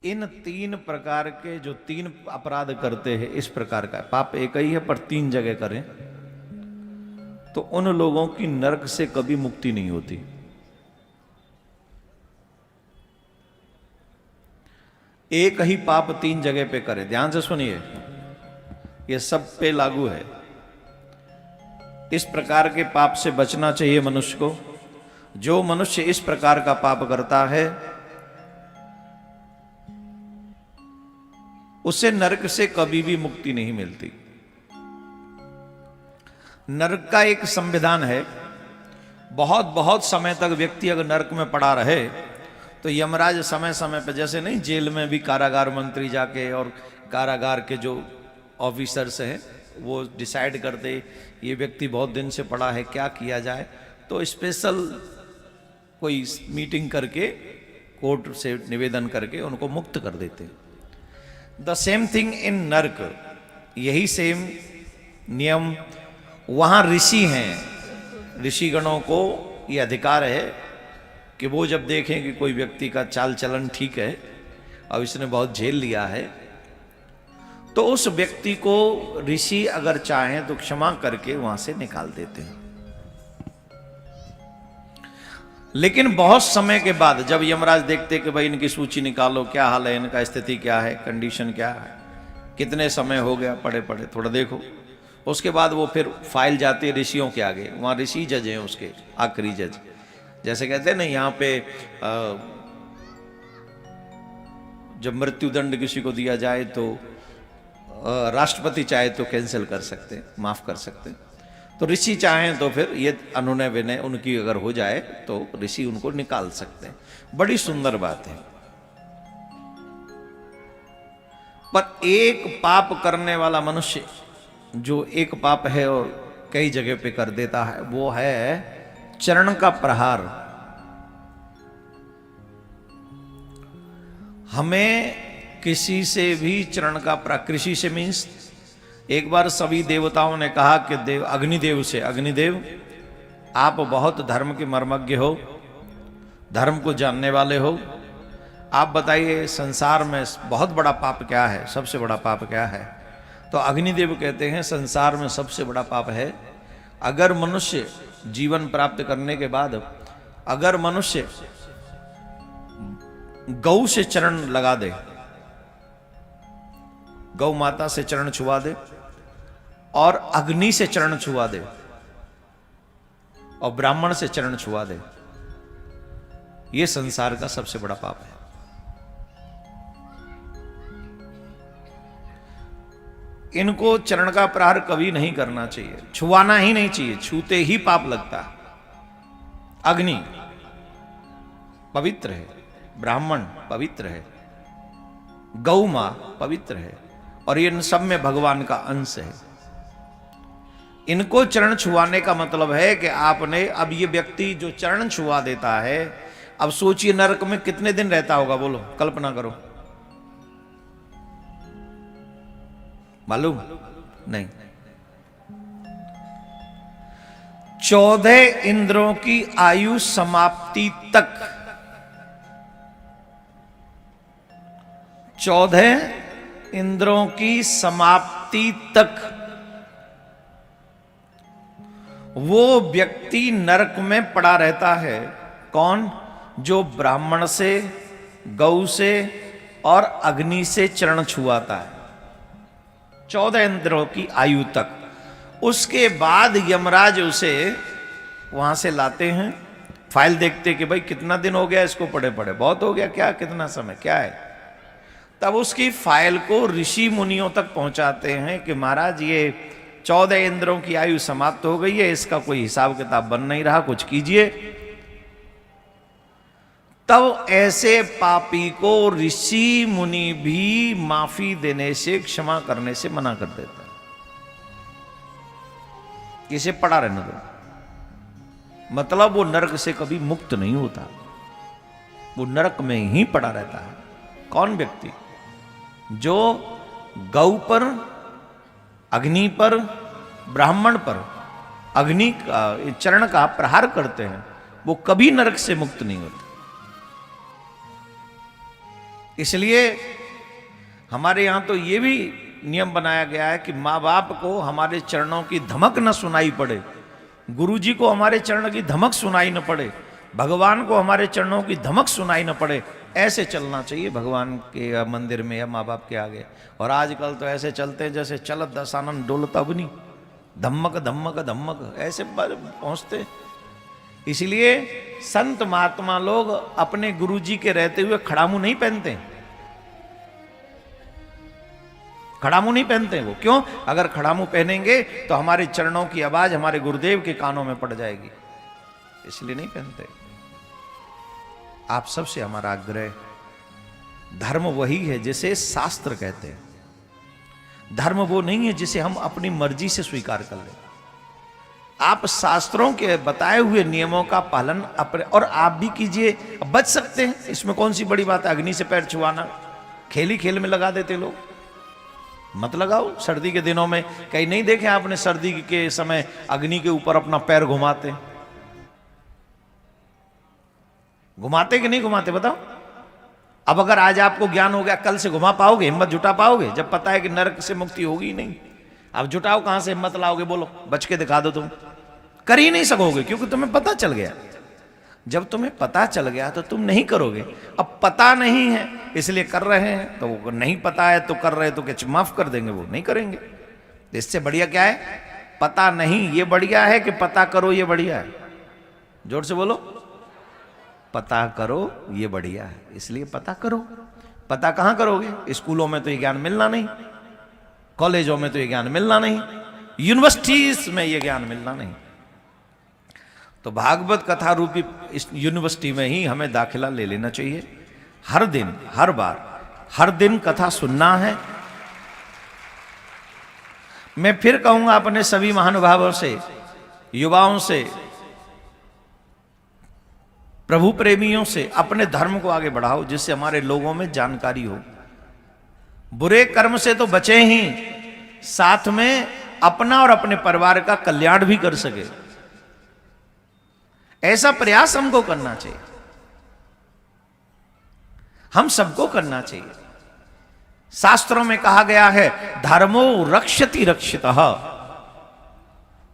इन तीन प्रकार के जो तीन अपराध करते हैं, इस प्रकार का पाप एक ही है पर तीन जगह करें तो उन लोगों की नरक से कभी मुक्ति नहीं होती। एक ही पाप तीन जगह पे करे, ध्यान से सुनिए, ये सब पे लागू है। इस प्रकार के पाप से बचना चाहिए मनुष्य को। जो मनुष्य इस प्रकार का पाप करता है उसे नरक से कभी भी मुक्ति नहीं मिलती। नरक का एक संविधान है। बहुत बहुत समय तक व्यक्ति अगर नरक में पड़ा रहे तो यमराज समय समय पर, जैसे नहीं जेल में भी कारागार मंत्री जाके और कारागार के जो ऑफिसर्स हैं वो डिसाइड करते ये व्यक्ति बहुत दिन से पड़ा है, क्या किया जाए, तो स्पेशल कोई मीटिंग करके कोर्ट से निवेदन करके उनको मुक्त कर देते। द सेम थिंग इन नरक, यही सेम नियम वहाँ ऋषि हैं। ऋषिगणों को ये अधिकार है कि वो जब देखें कि कोई व्यक्ति का चाल चलन ठीक है और इसने बहुत झेल लिया है तो उस व्यक्ति को ऋषि अगर चाहें तो क्षमा करके वहां से निकाल देते हैं। लेकिन बहुत समय के बाद जब यमराज देखते कि भाई इनकी सूची निकालो, क्या हाल है, इनका स्थिति क्या है, कंडीशन क्या है, कितने समय हो गया पड़े पड़े, थोड़ा देखो, उसके बाद वो फिर फाइल जाती है ऋषियों के आगे। वहाँ ऋषि जज हैं, उसके आखिरी जज। जैसे कहते हैं ना यहाँ पे जब मृत्युदंड किसी को दिया जाए तो राष्ट्रपति चाहे तो कैंसिल कर सकते हैं, माफ कर सकते हैं, तो ऋषि चाहें तो फिर ये अनुनय विनय उनकी अगर हो जाए तो ऋषि उनको निकाल सकते हैं। बड़ी सुंदर बात है। पर एक पाप करने वाला मनुष्य जो एक पाप है और कई जगह पे कर देता है वो है चरण का प्रहार। हमें किसी से भी चरण का प्रहार, कृषि से मीन्स एक बार सभी देवताओं ने कहा कि देव अग्निदेव से, अग्निदेव आप बहुत धर्म के मर्मज्ञ हो, धर्म को जानने वाले हो, आप बताइए संसार में बहुत बड़ा पाप क्या है, सबसे बड़ा पाप क्या है। तो अग्निदेव कहते हैं संसार में सबसे बड़ा पाप है अगर मनुष्य जीवन प्राप्त करने के बाद अगर मनुष्य गौ से चरण लगा दे, गौ माता से चरण छुआ दे और अग्नि से चरण छुआ दे और ब्राह्मण से चरण छुआ दे, यह संसार का सबसे बड़ा पाप है। इनको चरण का प्रहार कभी नहीं करना चाहिए, छुआना ही नहीं चाहिए, छूते ही पाप लगता है। अग्नि पवित्र है, ब्राह्मण पवित्र है, गौ मां पवित्र है और इन सब में भगवान का अंश है। इनको चरण छुआने का मतलब है कि आपने, अब ये व्यक्ति जो चरण छुआ देता है, अब सोचिए नरक में कितने दिन रहता होगा, बोलो, कल्पना करो, मालूम नहीं। 14 इंद्रों की आयु समाप्ति तक, 14 इंद्रों की समाप्ति तक वो व्यक्ति नरक में पड़ा रहता है। कौन? जो ब्राह्मण से, गौ से और अग्नि से चरण छुआता है, 14 इंद्रों की आयु तक। उसके बाद यमराज उसे वहां से लाते हैं, फाइल देखते कि भाई कितना दिन हो गया इसको पड़े पड़े, बहुत हो गया क्या, कितना समय क्या है, तब उसकी फाइल को ऋषि मुनियों तक पहुंचाते हैं कि महाराज ये 14 इंद्रों की आयु समाप्त हो गई है, इसका कोई हिसाब किताब बन नहीं रहा, कुछ कीजिए। तब ऐसे पापी को ऋषि मुनि भी माफी देने से, क्षमा करने से मना कर देता है, इसे पड़ा रहने दो। मतलब वो नरक से कभी मुक्त नहीं होता, वो नरक में ही पड़ा रहता है। कौन व्यक्ति? जो गौ पर, अग्नि पर, ब्राह्मण पर अग्नि का चरण का प्रहार करते हैं वो कभी नरक से मुक्त नहीं होते। इसलिए हमारे यहां तो ये भी नियम बनाया गया है कि माँ बाप को हमारे चरणों की धमक न सुनाई पड़े, गुरु जी को हमारे चरण की धमक सुनाई न पड़े, भगवान को हमारे चरणों की धमक सुनाई न पड़े, ऐसे चलना चाहिए भगवान के मंदिर में या माँ बाप के आगे। और आजकल तो ऐसे चलते हैं जैसे चलत दसानन डोलता भी नहीं, धमक धमक धमक ऐसे पहुंचते। इसलिए संत महात्मा लोग अपने गुरु जी के रहते हुए खड़ामू नहीं पहनते, खड़ामू नहीं पहनते वो। क्यों? अगर खड़ामू पहनेंगे तो हमारे चरणों की आवाज हमारे गुरुदेव के कानों में पड़ जाएगी, इसलिए नहीं पहनते। आप सबसे हमारा आग्रह, धर्म वही है जिसे शास्त्र कहते हैं, धर्म वो नहीं है जिसे हम अपनी मर्जी से स्वीकार कर लें। आप शास्त्रों के बताए हुए नियमों का पालन अपने और आप भी कीजिए, बच सकते हैं, इसमें कौन सी बड़ी बात है। अग्नि से पैर छुआना खेल ही खेल में लगा देते लोग, मत लगाओ। सर्दी के दिनों में कहीं नहीं देखे आपने सर्दी के समय अग्नि के ऊपर अपना पैर घुमाते, घुमाते कि नहीं घुमाते बताओ। अब अगर आज आपको ज्ञान हो गया, कल से घुमा पाओगे, हिम्मत जुटा पाओगे? जब पता है कि नरक से मुक्ति होगी ही नहीं, अब जुटाओ कहां से हिम्मत लाओगे? बोलो, बच के दिखा दो। तुम कर ही नहीं सकोगे क्योंकि तुम्हें पता चल गया। जब तुम्हें पता चल गया तो तुम नहीं करोगे। अब पता नहीं है इसलिए कर रहे हैं, तो नहीं पता है तो कर रहे तो क्या माफ कर देंगे? वो नहीं करेंगे। इससे बढ़िया क्या है? पता नहीं ये बढ़िया है कि पता करो ये बढ़िया है? जोर से बोलो, पता करो ये बढ़िया है। इसलिए पता करो। पता कहां करोगे? स्कूलों में तो ये ज्ञान मिलना नहीं, कॉलेजों में तो ये ज्ञान मिलना नहीं, यूनिवर्सिटीज में ये ज्ञान मिलना नहीं। तो भागवत कथा रूपी इस यूनिवर्सिटी में ही हमें दाखिला ले लेना चाहिए। हर दिन, हर बार, हर दिन कथा सुनना है। मैं फिर कहूंगा अपने सभी महानुभावों से, युवाओं से, प्रभु प्रेमियों से, अपने धर्म को आगे बढ़ाओ जिससे हमारे लोगों में जानकारी हो। बुरे कर्म से तो बचे ही, साथ में अपना और अपने परिवार का कल्याण भी कर सके, ऐसा प्रयास हमको करना चाहिए, हम सबको करना चाहिए। शास्त्रों में कहा गया है, धर्मो रक्षति रक्षितः।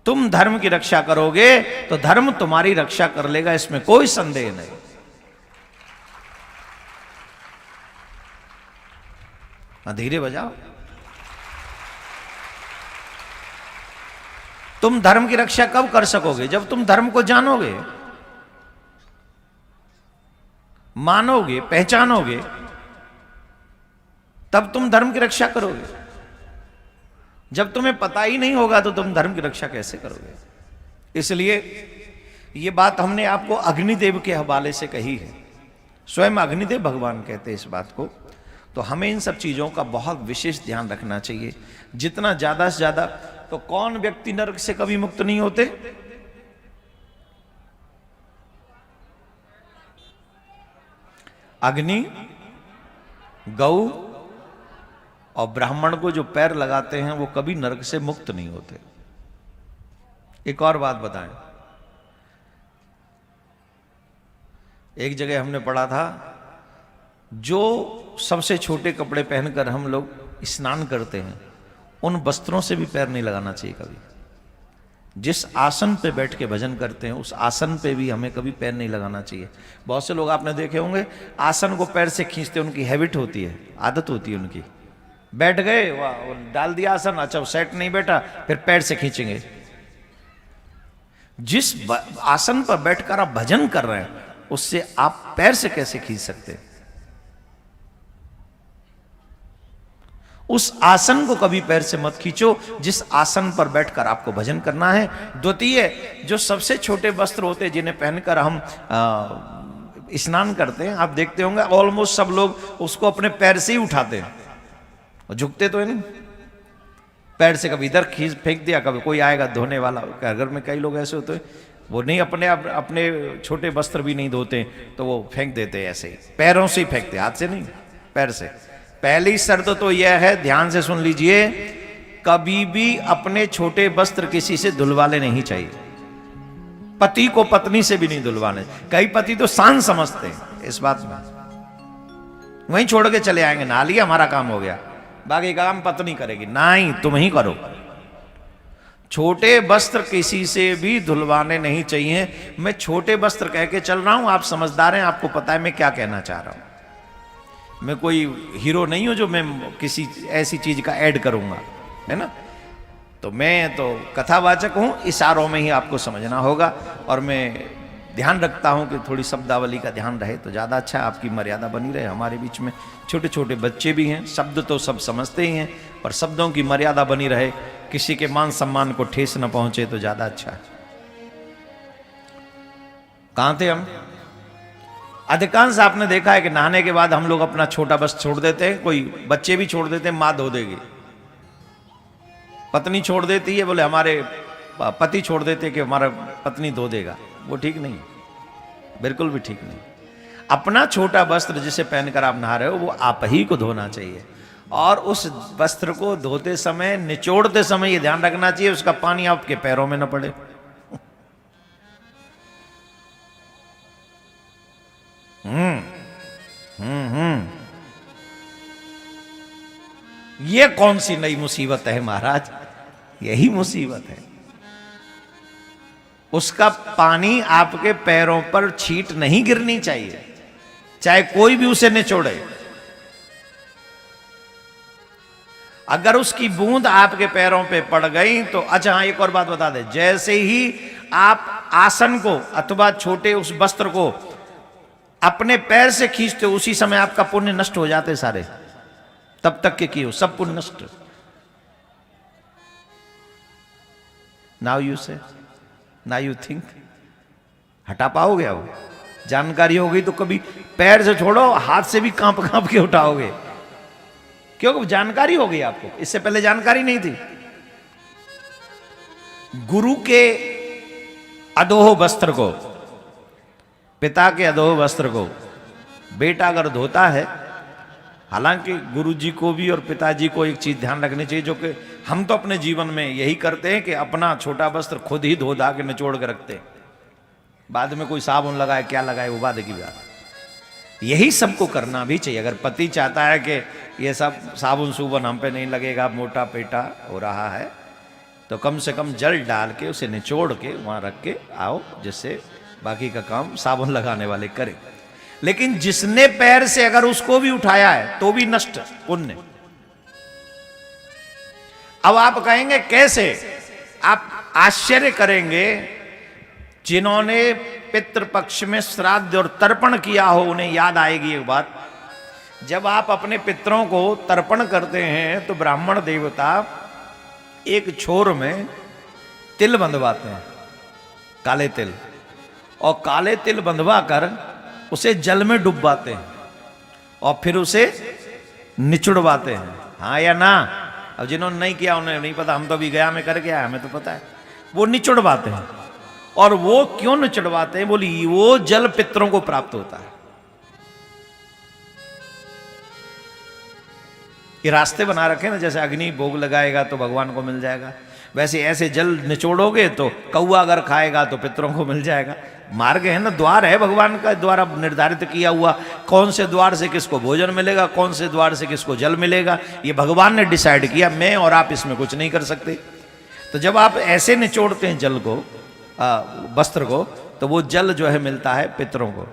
तुम धर्म की रक्षा करोगे तो धर्म तुम्हारी रक्षा कर लेगा, इसमें कोई संदेह नहीं। धीरे बजाओ। तुम धर्म की रक्षा कब कर सकोगे? जब तुम धर्म को जानोगे, मानोगे, पहचानोगे, तब तुम धर्म की रक्षा करोगे। जब तुम्हें पता ही नहीं होगा तो तुम धर्म की रक्षा कैसे करोगे? इसलिए ये बात हमने आपको अग्निदेव के हवाले से कही है, स्वयं अग्निदेव भगवान कहते हैं इस बात को। तो हमें इन सब चीजों का बहुत विशेष ध्यान रखना चाहिए, जितना ज्यादा से ज्यादा। तो कौन व्यक्ति नरक से कभी मुक्त नहीं होते? अग्नि, गौ और ब्राह्मण को जो पैर लगाते हैं वो कभी नरक से मुक्त नहीं होते। एक और बात बताएं, एक जगह हमने पढ़ा था, जो सबसे छोटे कपड़े पहनकर हम लोग स्नान करते हैं, उन वस्त्रों से भी पैर नहीं लगाना चाहिए कभी। जिस आसन पे बैठ के भजन करते हैं, उस आसन पे भी हमें कभी पैर नहीं लगाना चाहिए। बहुत से लोग आपने देखे होंगे, आसन को पैर से खींचते, उनकी हैबिट होती है, आदत होती है उनकी। बैठ गए, डाल दिया आसन, अच्छा सेट नहीं बैठा, फिर पैर से खींचेंगे। जिस आसन पर बैठकर आप भजन कर रहे हैं, उससे आप पैर से कैसे खींच सकते हैं? उस आसन को कभी पैर से मत खींचो जिस आसन पर बैठकर आपको भजन करना है। द्वितीय, जो सबसे छोटे वस्त्र होते हैं जिन्हें पहनकर हम स्नान करते हैं, आप देखते होंगे ऑलमोस्ट सब लोग उसको अपने पैर से ही उठाते हैं, और झुकते तो है नहीं, पैर से कभी इधर खींच फेंक दिया, कभी कोई आएगा धोने वाला। घर में कई लोग ऐसे होते हैं, वो नहीं अपने छोटे वस्त्र भी नहीं धोते, तो वो फेंक देते हैं ऐसे ही, पैरों से ही फेंकते, हाथ से नहीं, पैर से। पहली शर्त तो यह है, ध्यान से सुन लीजिए, कभी भी अपने छोटे वस्त्र किसी से धुलवाने नहीं चाहिए। पति को पत्नी से भी नहीं धुलवाने। कई पति तो शान समझते हैं इस बात में, वहीं छोड़ के चले आएंगे, नहा लिया हमारा काम हो गया, बाकी काम पत्नी करेगी। नहीं, तुम ही करो। छोटे वस्त्र किसी से भी धुलवाने नहीं चाहिए। मैं छोटे वस्त्र कह के चल रहा हूं, आप समझदार हैं, आपको पता है मैं क्या कहना चाह रहा हूं। मैं कोई हीरो नहीं हूं जो मैं किसी ऐसी चीज का ऐड करूंगा, है ना। तो मैं तो कथावाचक हूं, इशारों में ही आपको समझना होगा। और मैं ध्यान रखता हूं कि थोड़ी शब्दावली का ध्यान रहे तो ज़्यादा अच्छा, आपकी मर्यादा बनी रहे। हमारे बीच में छोटे छोटे बच्चे भी हैं, शब्द तो सब समझते ही हैं, पर शब्दों की मर्यादा बनी रहे, किसी के मान सम्मान को ठेस न पहुंचे तो ज़्यादा अच्छा है। कहाँ थे हम? अधिकांश आपने देखा है कि नहाने के बाद हम लोग अपना छोटा बस छोड़ देते हैं, कोई बच्चे भी छोड़ देते हैं, माँ धो देगी, पत्नी छोड़ देती है, बोले हमारे पति छोड़ देते कि हमारा पत्नी धो देगा। वो ठीक नहीं, बिल्कुल भी ठीक नहीं। अपना छोटा वस्त्र जिसे पहनकर आप नहा रहे हो वो आप ही को धोना चाहिए, और उस वस्त्र को धोते समय, निचोड़ते समय ये ध्यान रखना चाहिए उसका पानी आपके पैरों में न पड़े। ये कौन सी नई मुसीबत है महाराज? यही मुसीबत है। उसका पानी आपके पैरों पर छींट नहीं गिरनी चाहिए, चाहे कोई भी उसे निचोड़े। अगर उसकी बूंद आपके पैरों पे पड़ गई तो अच्छा, हाँ एक और बात बता दे, जैसे ही आप आसन को अथवा छोटे उस वस्त्र को अपने पैर से खींचते हो, उसी समय आपका पुण्य नष्ट हो जाते सारे, तब तक के किए हो सब पुण्य नष्ट। नाउ यू से, नाउ यू थिंक, हटा पाओगे? वो जानकारी हो गई तो कभी पैर से छोड़ो, हाथ से भी कांप कांप के उठाओगे, क्योंकि जानकारी हो गई आपको, इससे पहले जानकारी नहीं थी। गुरु के अधोह वस्त्र को, पिता के अधोह वस्त्र को बेटा अगर धोता है, हालांकि गुरु जी को भी और पिताजी को एक चीज ध्यान रखनी चाहिए, जो कि हम तो अपने जीवन में यही करते हैं कि अपना छोटा वस्त्र खुद ही धो धा के निचोड़ के रखते हैं, बाद में कोई साबुन लगाए क्या लगाए वो बाद की बात। यही सबको करना भी चाहिए। अगर पति चाहता है कि ये सब साबुन सूबन हम पे नहीं लगेगा, मोटा पेटा हो रहा है, तो कम से कम जल डाल के उसे निचोड़ के वहां रख के आओ, जिससे बाकी का काम साबुन लगाने वाले करें। लेकिन जिसने पैर से अगर उसको भी उठाया है तो भी नष्ट पुण्य। अब आप कहेंगे कैसे? आप आश्चर्य करेंगे, जिन्होंने पितृपक्ष में श्राद्ध और तर्पण किया हो उन्हें याद आएगी एक बात। जब आप अपने पितरों को तर्पण करते हैं तो ब्राह्मण देवता एक छोर में तिल बंधवाते हैं, काले तिल, और काले तिल बंधवा कर उसे जल में डुबवाते हैं और फिर उसे निचुड़वाते हैं। हाँ या ना? अब जिन्होंने नहीं किया उन्हें नहीं पता, हम तो अभी गया में करके आया, हमें तो पता है। वो निचुड़वाते हैं, और वो क्यों निचुड़वाते हैं? बोली वो जल पितरों को प्राप्त होता है। ये रास्ते बना रखे ना, जैसे अग्नि भोग लगाएगा तो भगवान को मिल जाएगा, वैसे ऐसे जल निचोड़ोगे तो कौआ अगर खाएगा तो पितरों को मिल जाएगा। मार्ग है ना, द्वार है भगवान का द्वारा निर्धारित किया हुआ, कौन से द्वार से किसको भोजन मिलेगा, कौन से द्वार से किसको जल मिलेगा, ये भगवान ने डिसाइड किया, मैं और आप इसमें कुछ नहीं कर सकते। तो जब आप ऐसे निचोड़ते हैं जल को, वस्त्र को, तो वो जल जो है मिलता है पितरों को।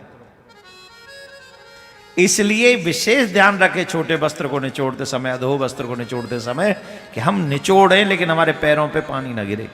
इसलिए विशेष ध्यान रखें छोटे वस्त्र को निचोड़ते समय, अधोह वस्त्र को निचोड़ते समय, कि हम निचोड़ें लेकिन हमारे पैरों पे पानी ना गिरे।